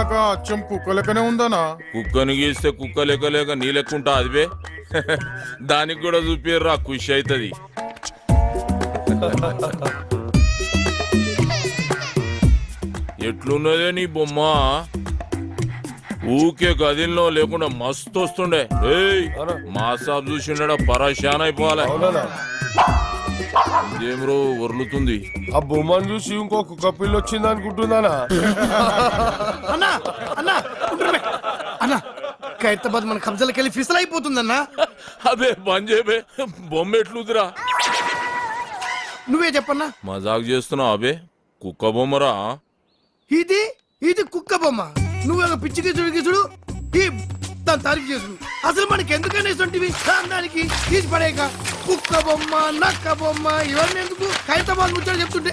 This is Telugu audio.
అచ్చం కుక్క లెక్కనే ఉందనా? కుక్కని గీస్తే కుక్క లెక్క లేక నీ లెక్కుంటా అదివే. దానికి కూడా చూపిర్రా, ఖుషి అవుతుంది. ఎట్లున్నదే నీ బొమ్మ? ఊకే గదిలో లేకుండా మస్తు వస్తుండే. ఏయ్ మా సాబ్ చూసిండా పరేషాన్ అయిపోవాలి. ఇదేమ్రో వర్లుతుంది. ఆ బొమ్మను చూసి ఇంకో కుక్క పిల్ల వచ్చింది అనుకుంటున్నానా? అన్నా అన్నా అన్నా ఖైరతాబాద్ మన కబ్జాలకి వెళ్ళి ఫిసల్ అయిపోతుందన్నా. అబే బంజేబే, బొమ్మ ఎట్లుదిరా? నువ్వే చెప్పన్నా. మజాక్ చేస్తున్నావు అబే? కుక్క బొమ్మరా ఇది. ఇది కుక్క బొమ్మ. నువ్వు పిచ్చి గిసుడు ఈ దాని తారీఫ్ చేసుడు. అసలు మనకి ఎందుకని ఇస్తుంటివి దానికి తీసి పడేక కుక్క బొమ్మ నక్క బొమ్మ ఇవన్నీ ఎందుకు? ఖైరతాబాద్ ముచ్చట చెప్తుంటే